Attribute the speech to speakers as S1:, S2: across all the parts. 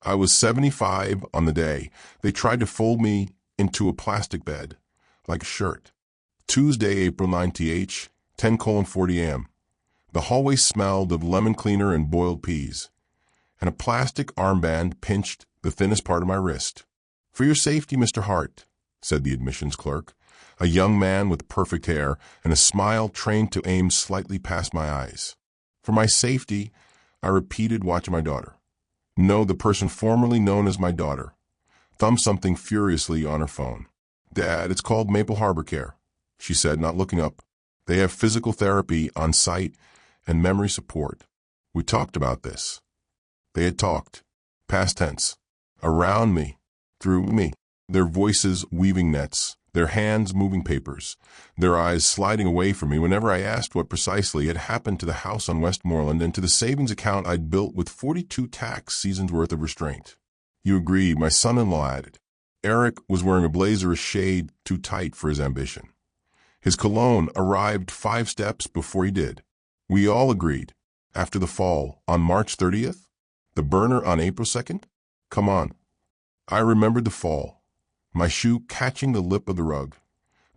S1: I was 75 on the day. They tried to fold me into a plastic bed, like a shirt. Tuesday, April 9th, 10:40 a.m. The hallway smelled of lemon cleaner and boiled peas, and a plastic armband pinched the thinnest part of my wrist. "For your safety, Mr. Hart," said the admissions clerk, a young man with perfect hair and a smile trained to aim slightly past my eyes. "For my safety," I repeated, watching my daughter. No, the person formerly known as my daughter thumbed something furiously on her phone. "Dad, it's called Maple Harbor Care," she said, not looking up. "They have physical therapy on site and memory support." We talked about this. They had talked, past tense, around me, through me, their voices weaving nets, their hands moving papers, their eyes sliding away from me whenever I asked what precisely had happened to the house on Westmoreland and to the savings account I'd built with 42 tax seasons' worth of restraint. "You agreed," my son-in-law added. Eric was wearing a blazer a shade too tight for his ambition. His cologne arrived 5 steps before he did. "We all agreed. After the fall, on March 30th? The burner on April 2nd? Come on." I remembered the fall. My shoe catching the lip of the rug,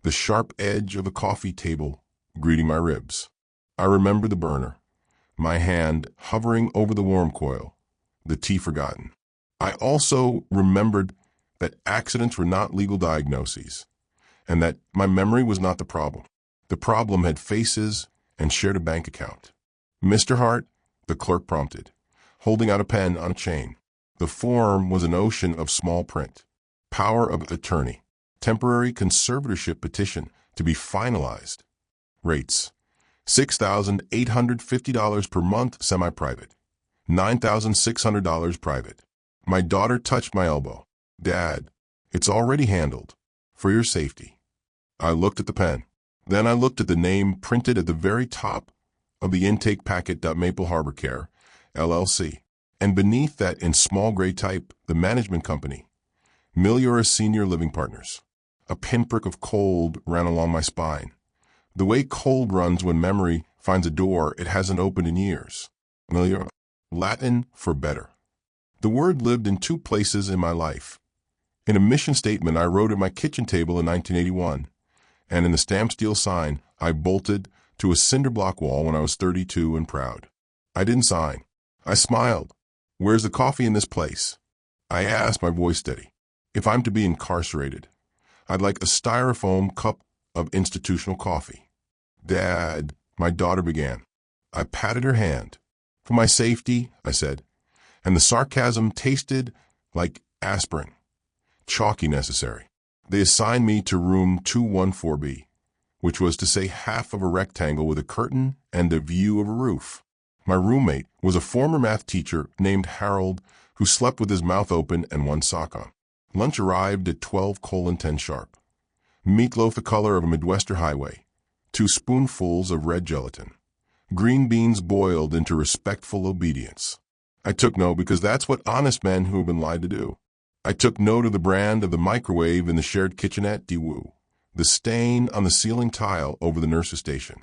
S1: the sharp edge of the coffee table greeting my ribs. I remembered the burner, my hand hovering over the warm coil, the tea forgotten. I also remembered that accidents were not legal diagnoses, and that my memory was not the problem. The problem had faces and shared a bank account. "Mr. Hart," the clerk prompted, holding out a pen on a chain. The form was an ocean of small print. Power of attorney. Temporary conservatorship petition to be finalized. Rates: $6,850 per month semi-private. $9,600 private. My daughter touched my elbow. "Dad, it's already handled. For your safety." I looked at the pen. Then I looked at the name printed at the very top of the intake packet. Maple Harbor Care, LLC. And beneath that in small gray type, the management company. Miliora Senior Living Partners. A pinprick of cold ran along my spine. The way cold runs when memory finds a door it hasn't opened in years. Miliora. Latin for better. The word lived in 2 places in my life. In a mission statement I wrote at my kitchen table in 1981, and in the stamp steel sign I bolted to a cinder block wall when I was 32 and proud. I didn't sign. I smiled. "Where's the coffee in this place?" I asked, my voice steady. "If I'm to be incarcerated, I'd like a styrofoam cup of institutional coffee." "Dad," my daughter began. I patted her hand. "For my safety," I said, and the sarcasm tasted like aspirin. Chalky necessary. They assigned me to room 214B, which was to say half of a rectangle with a curtain and a view of a roof. My roommate was a former math teacher named Harold who slept with his mouth open and one sock on. Lunch arrived at 12:10 sharp. Meatloaf the color of a Midwestern highway, 2 spoonfuls of red gelatin, green beans boiled into respectful obedience. I took note because that's what honest men who have been lied to do. I took note of the brand of the microwave in the shared kitchenette, DeWoo, the stain on the ceiling tile over the nurse's station,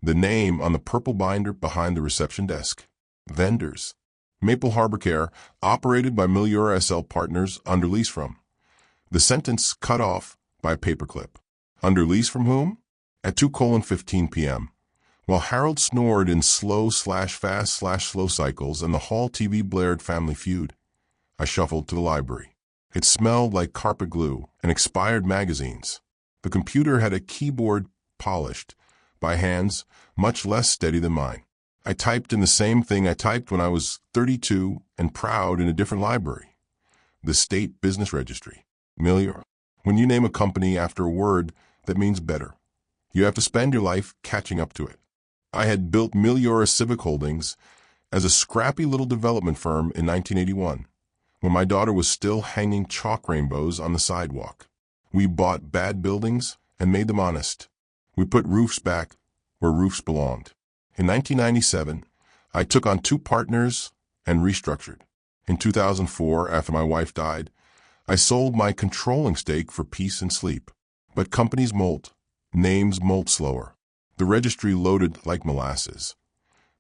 S1: the name on the purple binder behind the reception desk. Vendors. Maple Harbor Care, operated by Miliora SL Partners, under lease from. The sentence cut off by a paperclip. Under lease from whom? At 2:15 p.m. While Harold snored in slow/fast/slow cycles and the hall TV blared Family Feud, I shuffled to the library. It smelled like carpet glue and expired magazines. The computer had a keyboard polished by hands much less steady than mine. I typed in the same thing I typed when I was 32 and proud in a different library. The State Business Registry. Miliora. When you name a company after a word that means better, you have to spend your life catching up to it. I had built Miliora Civic Holdings as a scrappy little development firm in 1981, when my daughter was still hanging chalk rainbows on the sidewalk. We bought bad buildings and made them honest. We put roofs back where roofs belonged. In 1997, I took on 2 partners and restructured. In 2004, after my wife died, I sold my controlling stake for peace and sleep. But companies molt, names molt slower. The registry loaded like molasses.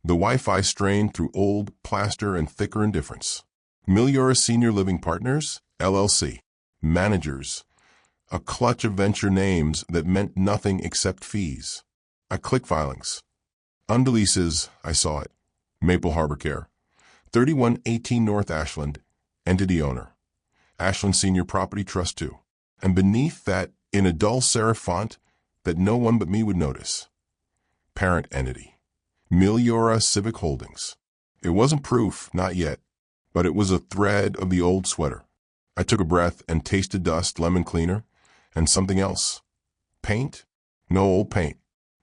S1: The Wi-Fi strained through old plaster and thicker indifference. Meliora Senior Living Partners, LLC. Managers. A clutch of venture names that meant nothing except fees. I clicked filings. Under leases, I saw it. Maple Harbor Care. 3118 North Ashland. Entity owner. Ashland Senior Property Trust 2. And beneath that, in a dull serif font that no one but me would notice. Parent entity. Meliora Civic Holdings. It wasn't proof, not yet, but it was a thread of the old sweater. I took a breath and tasted dust, lemon cleaner, and something else. Paint? No old paint.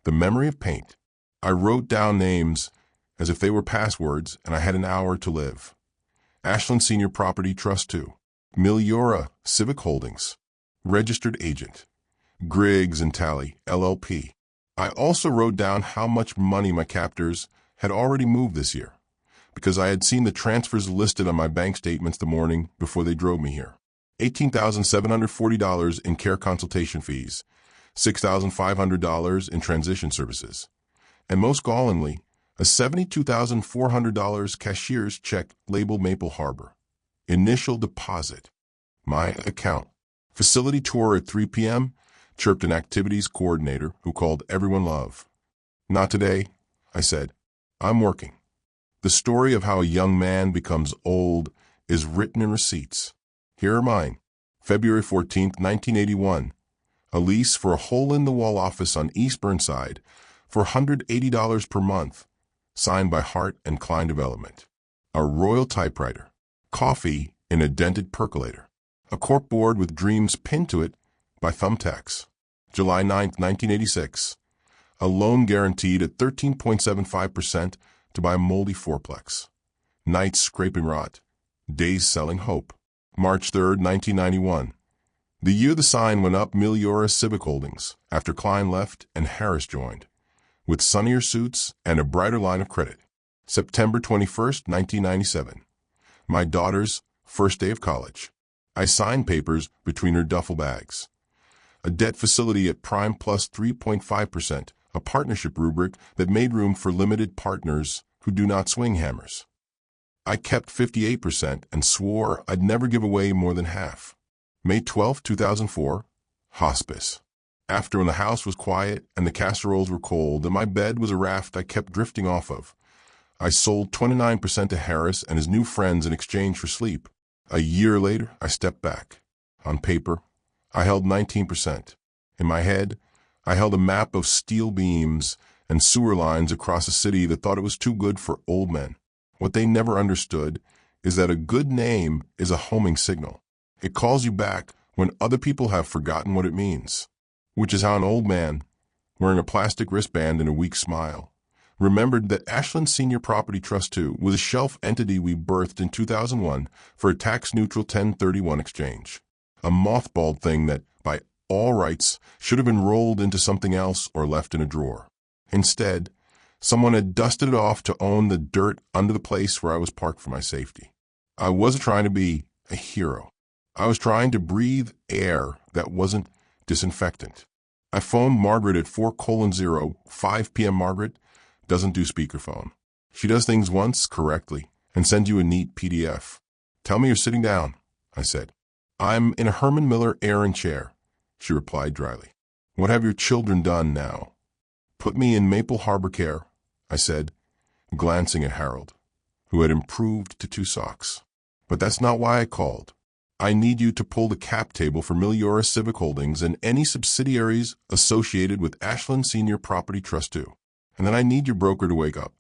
S1: The memory of paint. I wrote down names as if they were passwords, and I had an hour to live. Ashland Senior Property Trust 2. Meliora Civic Holdings. Registered agent. Griggs and Tally, LLP. I also wrote down how much money my captors had already moved this year, because I had seen the transfers listed on my bank statements the morning before they drove me here. $18,740 in care consultation fees, $6,500 in transition services, and most gallingly, a $72,400 cashier's check labeled Maple Harbor. Initial deposit. My account. Facility tour at 3 p.m., chirped an activities coordinator who called everyone love. Not today, I said. I'm working. The story of how a young man becomes old is written in receipts. Here are mine. February 14, 1981. A lease for a hole-in-the-wall office on East Burnside for $180 per month, signed by Hart and Klein Development. A royal typewriter. Coffee in a dented percolator. A corkboard with dreams pinned to it by thumbtacks. July 9, 1986. A loan guaranteed at 13.75% to buy a moldy fourplex. Nights scraping rot. Days selling hope. March 3, 1991. The year the sign went up Meliora Civic Holdings after Klein left and Harris joined, with sunnier suits and a brighter line of credit. September 21, 1997. My daughter's first day of college. I signed papers between her duffel bags. A debt facility at prime plus 3.5%, a partnership rubric that made room for limited partners who do not swing hammers. I kept 58% and swore I'd never give away more than half. May 12, 2004. Hospice. After when the house was quiet and the casseroles were cold and my bed was a raft I kept drifting off of, I sold 29% to Harris and his new friends in exchange for sleep. A year later, I stepped back. On paper, I held 19%. In my head, I held a map of steel beams and sewer lines across a city that thought it was too good for old men. What they never understood is that a good name is a homing signal. It calls you back when other people have forgotten what it means, which is how an old man, wearing a plastic wristband and a weak smile, remembered that Ashland Senior Property Trust 2 was a shelf entity we birthed in 2001 for a tax-neutral 1031 exchange. A mothballed thing that, by all rights, should have been rolled into something else or left in a drawer. Instead, someone had dusted it off to own the dirt under the place where I was parked for my safety. I wasn't trying to be a hero. I was trying to breathe air that wasn't disinfectant. I phoned Margaret at 4:0, 5 p.m. Margaret doesn't do speakerphone. She does things once correctly and sends you a neat PDF. Tell me you're sitting down, I said. I'm in a Herman Miller Aaron chair, she replied dryly. What have your children done now? Put me in Maple Harbor Care, I said, glancing at Harold, who had improved to 2 socks. But that's not why I called. I need you to pull the cap table for Meliora Civic Holdings and any subsidiaries associated with Ashland Senior Property Trust 2. And then I need your broker to wake up.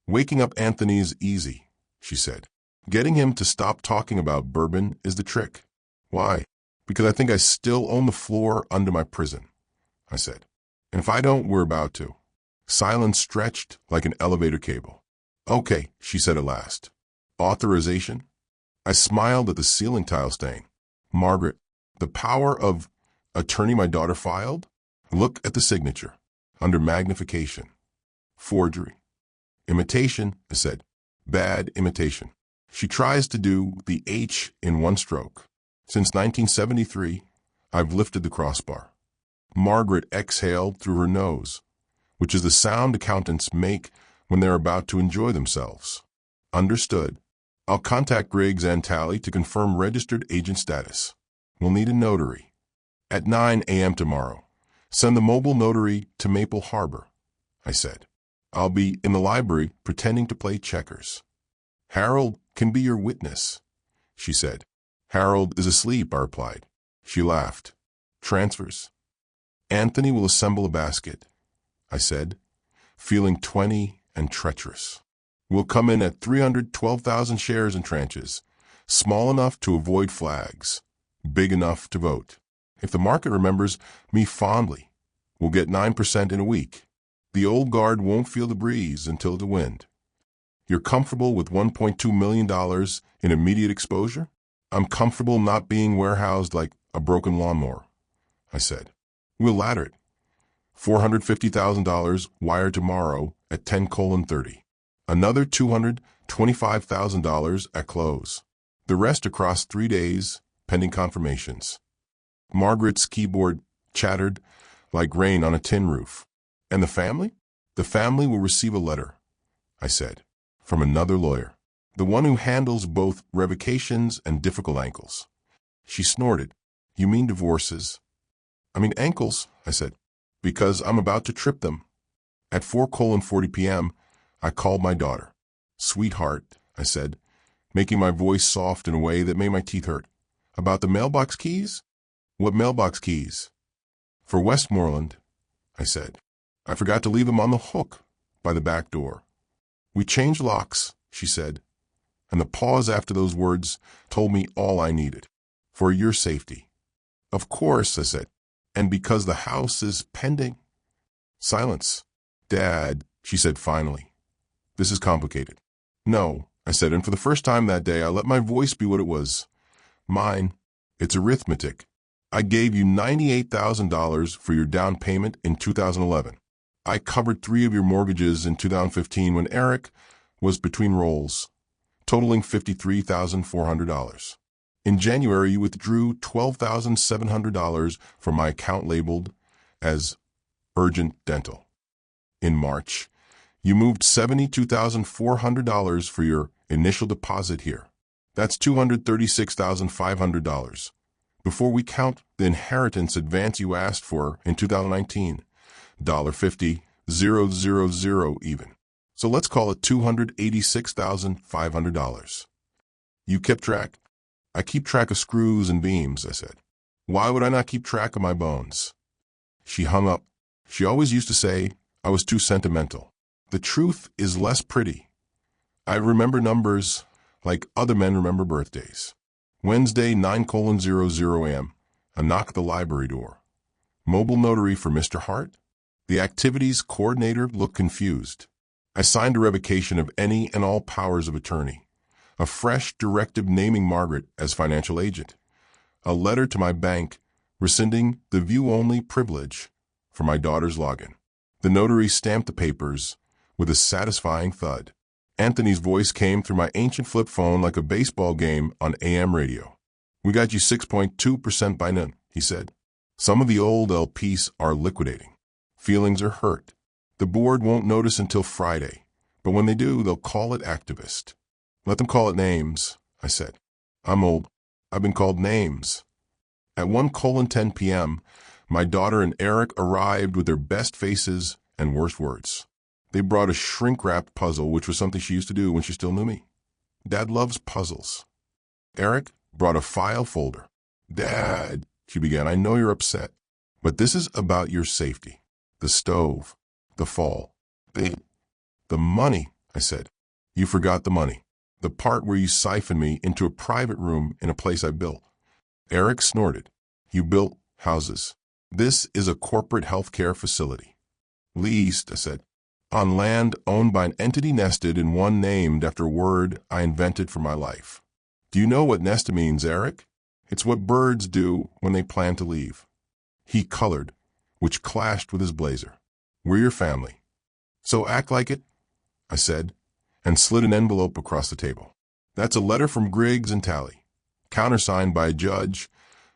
S1: Waking up Anthony is easy, she said. Getting him to stop talking about bourbon is the trick. Why? Because I think I still own the floor under my prison, I said. And if I don't, we're about to. Silence stretched like an elevator cable. Okay, she said at last. Authorization? I smiled at the ceiling tile stain. Margaret, the power of attorney my daughter filed? Look at the signature. Under magnification. Forgery. Imitation, I said. Bad imitation. She tries to do the H in one stroke. Since 1973, I've lifted the crossbar. Margaret exhaled through her nose, which is the sound accountants make when they're about to enjoy themselves. Understood. I'll contact Griggs and Talley to confirm registered agent status. We'll need a notary. At 9 a.m. tomorrow, send the mobile notary to Maple Harbor, I said. I'll be in the library pretending to play checkers. Harold can be your witness, she said. Harold is asleep, I replied. She laughed. Transfers. Anthony will assemble a basket, I said, feeling 20 and treacherous. We'll come in at 312,000 shares in tranches, small enough to avoid flags, big enough to vote. If the market remembers me fondly, we'll get 9% in a week. The old guard won't feel the breeze until the wind. You're comfortable with $1.2 million in immediate exposure? I'm comfortable not being warehoused like a broken lawnmower, I said. We'll ladder it. $450,000 wired tomorrow at 10:30. Another $225,000 at close. The rest across 3 days, pending confirmations. Margaret's keyboard chattered like rain on a tin roof. And the family? The family will receive a letter, I said, from another lawyer, the one who handles both revocations and difficult ankles. She snorted. You mean divorces? I mean ankles, I said, because I'm about to trip them. At 4:40 p.m., I called my daughter. Sweetheart, I said, making my voice soft in a way that made my teeth hurt. About the mailbox keys? What mailbox keys? For Westmoreland, I said. I forgot to leave them on the hook by the back door. We changed locks, she said, and the pause after those words told me all I needed. For your safety. Of course, I said, and because the house is pending. Silence. Dad, she said finally. This is complicated. No, I said, and for the first time that day I let my voice be what it was. Mine. It's arithmetic. I gave you $98,000 for your down payment in 2011. I covered 3 of your mortgages in 2015 when Eric was between roles, totaling $53,400. In January, you withdrew $12,700 from my account labeled as urgent dental. In March, you moved $72,400 for your initial deposit here. That's $236,500. Before we count the inheritance advance you asked for in 2019, $50,000 even. So let's call it $286,500. You kept track? I keep track of screws and beams, I said. Why would I not keep track of my bones? She hung up. She always used to say I was too sentimental. The truth is less pretty. I remember numbers like other men remember birthdays. Wednesday, 9:00 a.m., a knock at the library door. Mobile notary for Mr. Hart? The activities coordinator looked confused. I signed a revocation of any and all powers of attorney. A fresh directive naming Margaret as financial agent. A letter to my bank rescinding the view-only privilege for my daughter's login. The notary stamped the papers with a satisfying thud. Anthony's voice came through my ancient flip phone like a baseball game on AM radio. We got you 6.2% by noon, he said. Some of the old LPs are liquidating. Feelings are hurt. The board won't notice until Friday, but when they do, they'll call it activist. Let them call it names, I said. I'm old. I've been called names. At 1:10 p.m., my daughter and Eric arrived with their best faces and worst words. They brought a shrink-wrapped puzzle, which was something she used to do when she still knew me. Dad loves puzzles. Eric brought a file folder. Dad, she began, I know you're upset, but this is about your safety. The stove, the fall, the money, I said. You forgot the money. The part where you siphoned me into a private room in a place I built. Eric snorted. You built houses. This is a corporate healthcare facility. Leased, I said, on land owned by an entity nested in one named after a word I invented for my life. Do you know what nesta means, Eric? It's what birds do when they plan to leave. He colored, which clashed with his blazer. We're your family. So act like it, I said, and slid an envelope across the table. That's a letter from Griggs and Talley, countersigned by a judge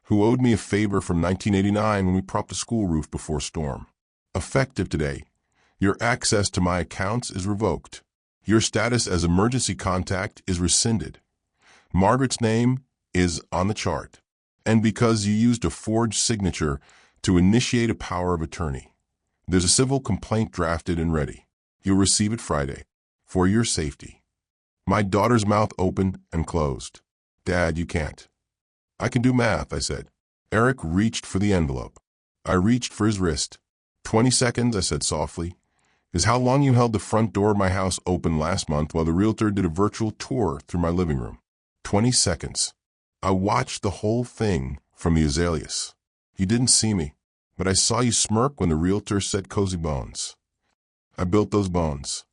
S1: who owed me a favor from 1989 when we propped a school roof before a storm. Effective today, your access to my accounts is revoked. Your status as emergency contact is rescinded. Margaret's name is on the chart. And because you used a forged signature to initiate a power of attorney, there's a civil complaint drafted and ready. You'll receive it Friday. For your safety. My daughter's mouth opened and closed. Dad, you can't. I can do math, I said. Eric reached for the envelope. I reached for his wrist. 20 seconds, I said softly, is how long you held the front door of my house open last month while the realtor did a virtual tour through my living room. 20 seconds. I watched the whole thing from the azaleas. You didn't see me, but I saw you smirk when the realtor said cozy bones. I built those bones.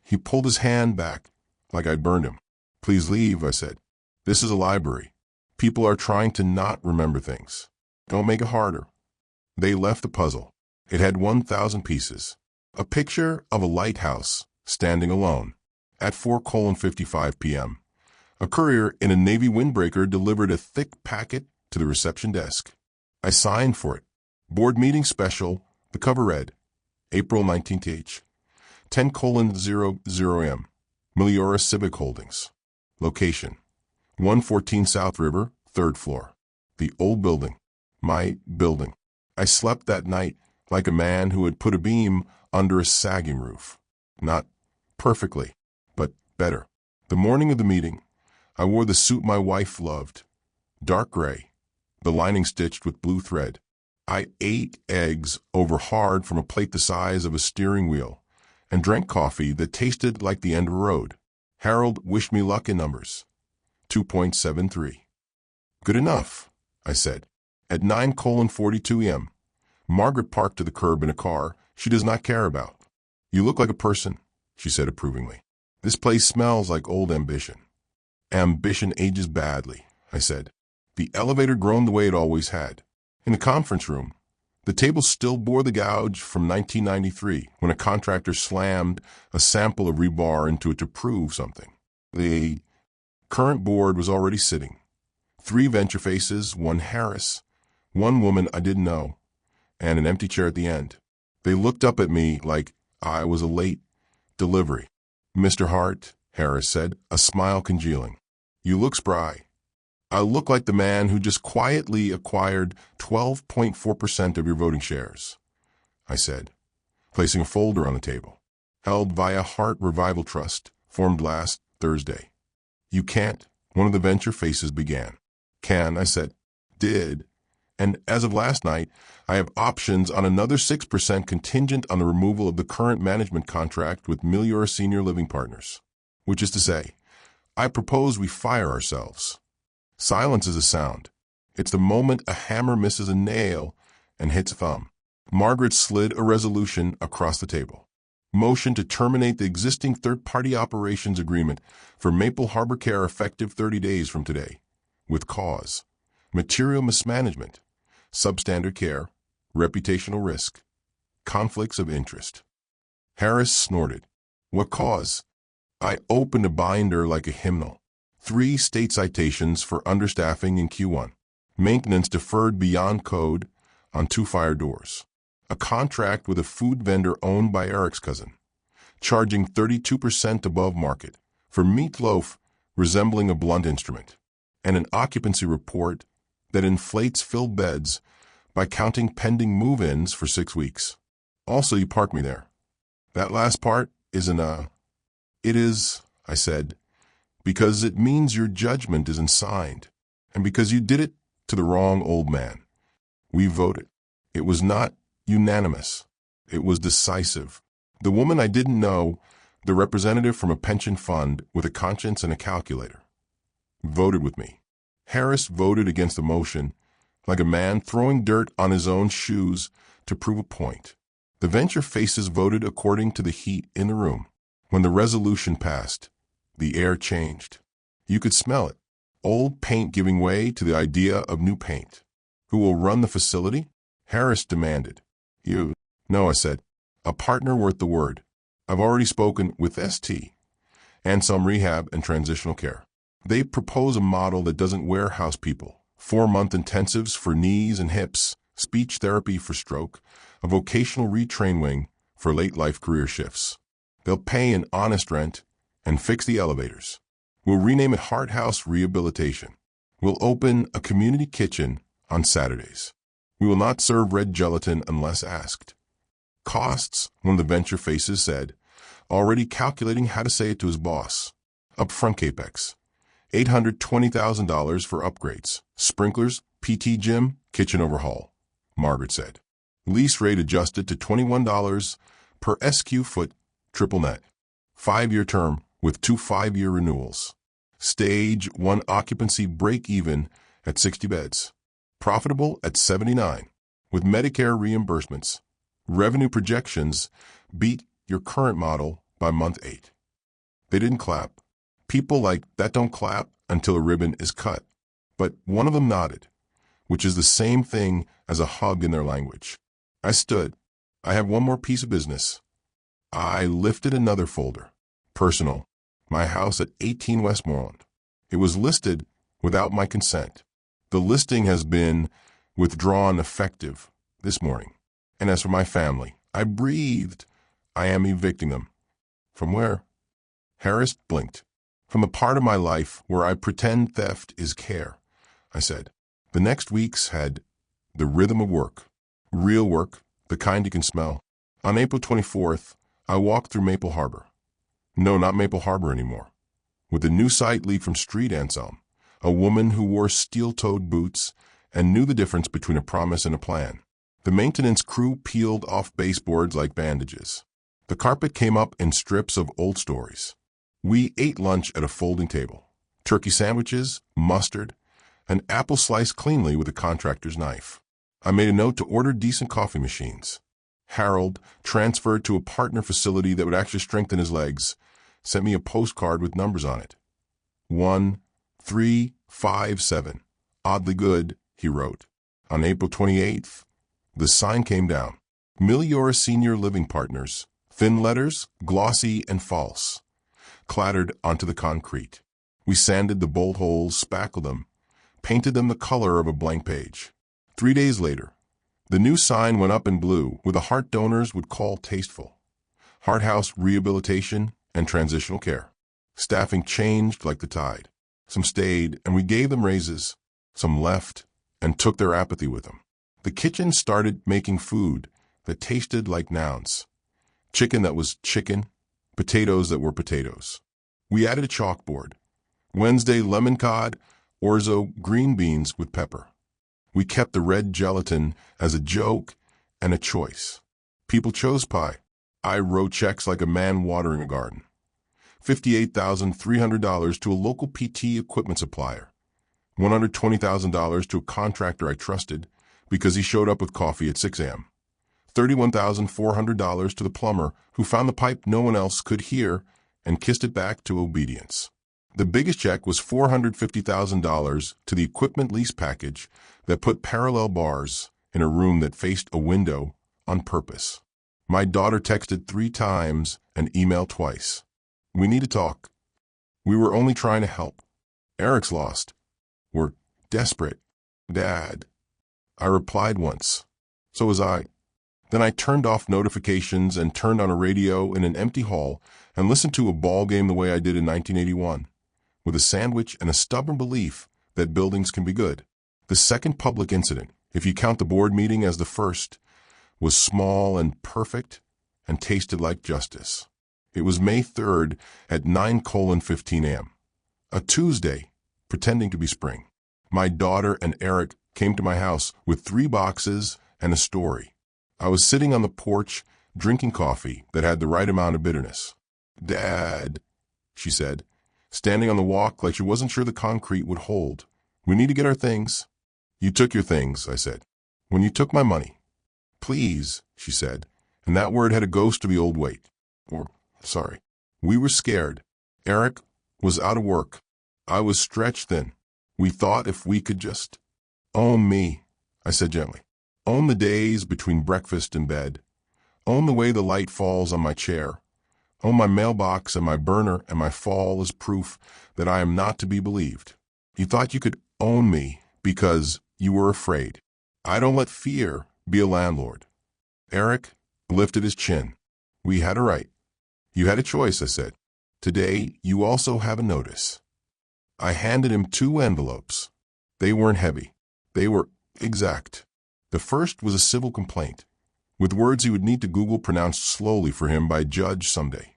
S1: He pulled his hand back, like I'd burned him. Please leave, I said. This is a library. People are trying to not remember things. Don't make it harder. They left the puzzle. It had 1,000 pieces. A picture of a lighthouse standing alone. At 4:55 p.m., a courier in a Navy windbreaker delivered a thick packet to the reception desk. I signed for it. Board meeting special. The cover read, April 19th, 10:00 m. Meliora Civic Holdings. Location, 114 South River, 3rd floor. The old building. My building. I slept that night like a man who had put a beam under a sagging roof. Not perfectly, but better. The morning of the meeting, I wore the suit my wife loved. Dark gray, the lining stitched with blue thread. I ate eggs over hard from a plate the size of a steering wheel and drank coffee that tasted like the end of a road. Harold wished me luck in numbers. 2.73. Good enough, I said. At 9:42 a.m., Margaret parked to the curb in a car she does not care about. You look like a person, she said approvingly. This place smells like old ambition. Ambition ages badly, I said. The elevator groaned the way it always had. In the conference room, the table still bore the gouge from 1993 when a contractor slammed a sample of rebar into it to prove something. The current board was already sitting. 3 venture faces, 1 Harris, 1 woman I didn't know, and an empty chair at the end. They looked up at me like I was a late delivery. Mr. Hart, Harris said, a smile congealing. You look spry. I look like the man who just quietly acquired 12.4% of your voting shares, I said, placing a folder on the table. Held via Hart Revival Trust, formed last Thursday. You can't, one of the venture faces began. Can, I said. Did. And as of last night, I have options on another 6% contingent on the removal of the current management contract with Meliora Senior Living Partners. Which is to say, I propose we fire ourselves. Silence is a sound. It's the moment a hammer misses a nail and hits a thumb. Margaret slid a resolution across the table. Motion to terminate the existing third-party operations agreement for Maple Harbor Care effective 30 days from today. With cause. Material mismanagement. Substandard care. Reputational risk. Conflicts of interest. Harris snorted. What cause? I opened a binder like a hymnal. 3 state citations for understaffing in Q1. Maintenance deferred beyond code on 2 fire doors. A contract with a food vendor owned by Eric's cousin, charging 32% above market for meatloaf resembling a blunt instrument, and an occupancy report that inflates filled beds by counting pending move-ins for 6 weeks. Also, you parked me there. That last part isn't It is, I said, because it means your judgment isn't signed, and because you did it to the wrong old man. We voted. It was not unanimous. It was decisive. The woman I didn't know, the representative from a pension fund with a conscience and a calculator, voted with me. Harris voted against the motion, like a man throwing dirt on his own shoes to prove a point. The venture faces voted according to the heat in the room. When the resolution passed, the air changed. You could smell it. Old paint giving way to the idea of new paint. Who will run the facility? Harris demanded. You. No, I said. A partner worth the word. I've already spoken with ST and some rehab and transitional care. They propose a model that doesn't warehouse people. 4-month intensives for knees and hips, speech therapy for stroke, a vocational retrain wing for late life career shifts. They'll pay an honest rent and fix the elevators. We'll rename it Hart House Rehabilitation. We'll open a community kitchen on Saturdays. We will not serve red gelatin unless asked. Costs, one of the venture faces said, already calculating how to say it to his boss. Upfront capex, $820,000 for upgrades, sprinklers, PT gym, kitchen overhaul, Margaret said. Lease rate adjusted to $21 per SQ foot, triple net. 5-year term with 2 5-year renewals. Stage 1 occupancy break even at 60 beds. Profitable at 79, with Medicare reimbursements. Revenue projections beat your current model by month 8. They didn't clap. People like that don't clap until a ribbon is cut. But one of them nodded, which is the same thing as a hug in their language. I stood. I have one more piece of business. I lifted another folder. Personal. My house at 18 Westmoreland. It was listed without my consent. The listing has been withdrawn effective this morning. And as for my family, I breathed. I am evicting them. From where? Harris blinked. From the part of my life where I pretend theft is care, I said. The next weeks had the rhythm of work. Real work, the kind you can smell. On April 24th, I walked through Maple Harbor. No, not Maple Harbor anymore. With a new sight lead from Street Anselm, a woman who wore steel-toed boots and knew the difference between a promise and a plan. The maintenance crew peeled off baseboards like bandages. The carpet came up in strips of old stories. We ate lunch at a folding table. Turkey sandwiches, mustard, an apple sliced cleanly with a contractor's knife. I made a note to order decent coffee machines. Harold, transferred to a partner facility that would actually strengthen his legs, sent me a postcard with numbers on it. 1357. Oddly good, he wrote. On April 28th, the sign came down. Miliora Senior Living Partners. Thin letters, glossy and false, clattered onto the concrete. We sanded the bolt holes, spackled them, painted them the color of a blank page. 3 days later, the new sign went up in blue with a Hart donors would call tasteful. Hart House Rehabilitation and Transitional Care. Staffing changed like the tide. Some stayed, and we gave them raises. Some left and took their apathy with them. The kitchen started making food that tasted like nouns. Chicken that was chicken, potatoes that were potatoes. We added a chalkboard. Wednesday lemon cod, orzo green beans with pepper. We kept the red gelatin as a joke and a choice. People chose pie. I wrote checks like a man watering a garden. $58,300 to a local PT equipment supplier. $120,000 to a contractor I trusted because he showed up with coffee at 6 a.m. $31,400 to the plumber who found the pipe no one else could hear and kissed it back to obedience. The biggest check was $450,000 to the equipment lease package that put parallel bars in a room that faced a window on purpose. My daughter texted 3 times and emailed twice. We need to talk. We were only trying to help. Eric's lost. We're desperate. Dad. I replied once. So was I. Then I turned off notifications and turned on a radio in an empty hall and listened to a ball game the way I did in 1981, with a sandwich and a stubborn belief that buildings can be good. The second public incident, if you count the board meeting as the first, was small and perfect and tasted like justice. It was May 3rd at 9:15 a.m., a Tuesday, pretending to be spring. My daughter and Eric came to my house with 3 boxes and a story. I was sitting on the porch, drinking coffee that had the right amount of bitterness. Dad, she said, standing on the walk like she wasn't sure the concrete would hold. We need to get our things. You took your things, I said. When you took my money. Please, she said, and that word had a ghost of the old weight. Sorry. We were scared. Eric was out of work. I was stretched thin. We thought if we could just own me, I said gently. Own the days between breakfast and bed. Own the way the light falls on my chair. Own my mailbox and my burner and my fall as proof that I am not to be believed. You thought you could own me because you were afraid. I don't let fear be a landlord. Eric lifted his chin. We had a right. You had a choice, I said. Today, you also have a notice. I handed him 2 envelopes. They weren't heavy. They were exact. The first was a civil complaint, with words he would need to Google pronounced slowly for him by a judge someday.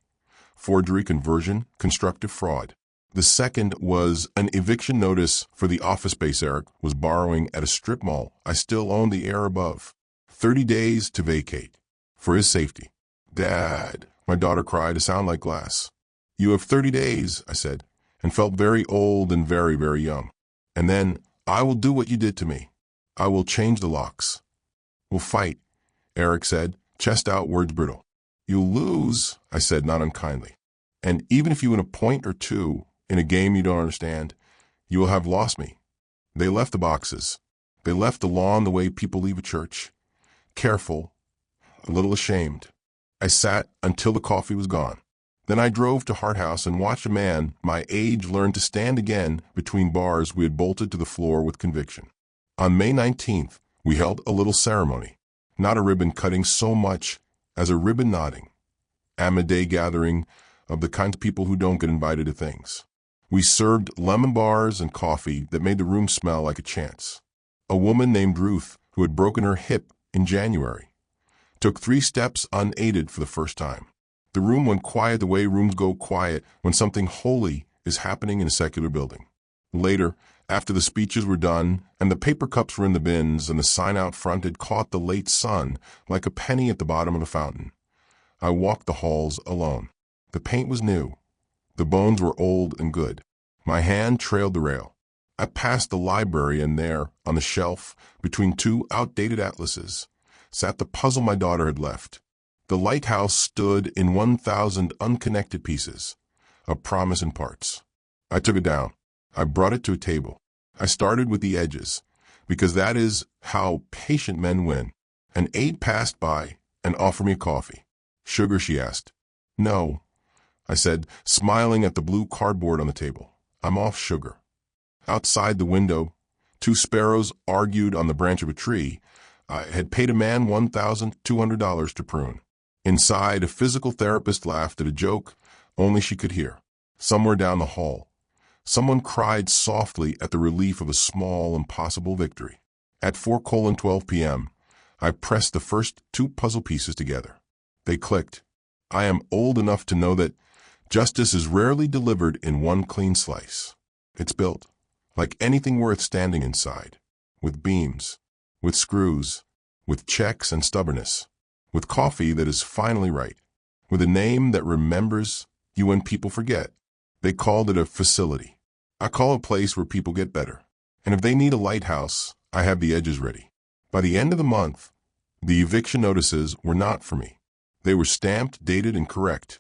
S1: Forgery, conversion, constructive fraud. The second was an eviction notice for the office space Eric was borrowing at a strip mall I still owned the air above. 30 days to vacate. For his safety. Dad, my daughter cried, a sound like glass. You have 30 days, I said, and felt very old and very, very young. And then, I will do what you did to me. I will change the locks. We'll fight, Eric said, chest out, words brittle. You'll lose, I said, not unkindly. And even if you win a point or two in a game you don't understand, you will have lost me. They left the boxes. They left the lawn the way people leave a church. Careful, a little ashamed. I sat until the coffee was gone. Then I drove to Hart House and watched a man my age learn to stand again between bars we had bolted to the floor with conviction. On May 19th, we held a little ceremony, not a ribbon cutting so much as a ribbon nodding. Day gathering of the kind of people who don't get invited to things. We served lemon bars and coffee that made the room smell like a chance. A woman named Ruth, who had broken her hip in January, took 3 steps unaided for the first time. The room went quiet the way rooms go quiet when something holy is happening in a secular building. Later, after the speeches were done and the paper cups were in the bins and the sign out front had caught the late sun like a penny at the bottom of the fountain, I walked the halls alone. The paint was new. The bones were old and good. My hand trailed the rail. I passed the library, and there, on the shelf, between 2 outdated atlases, sat the puzzle my daughter had left. The lighthouse stood in 1,000 unconnected pieces, a promise in parts. I took it down. I brought it to a table. I started with the edges, because that is how patient men win. An aide passed by and offered me a coffee. Sugar, she asked. No, I said, smiling at the blue cardboard on the table. I'm off sugar. Outside the window, 2 sparrows argued on the branch of a tree. I had paid a man $1,200 to prune. Inside, a physical therapist laughed at a joke only she could hear. Somewhere down the hall, someone cried softly at the relief of a small, impossible victory. At 4:12 p.m., I pressed the first 2 puzzle pieces together. They clicked. I am old enough to know that justice is rarely delivered in one clean slice. It's built, like anything worth standing inside, with beams, with screws, with checks and stubbornness, with coffee that is finally right, with a name that remembers you when people forget. They called it a facility. I call it a place where people get better. And if they need a lighthouse, I have the edges ready. By the end of the month, the eviction notices were not for me. They were stamped, dated, and correct.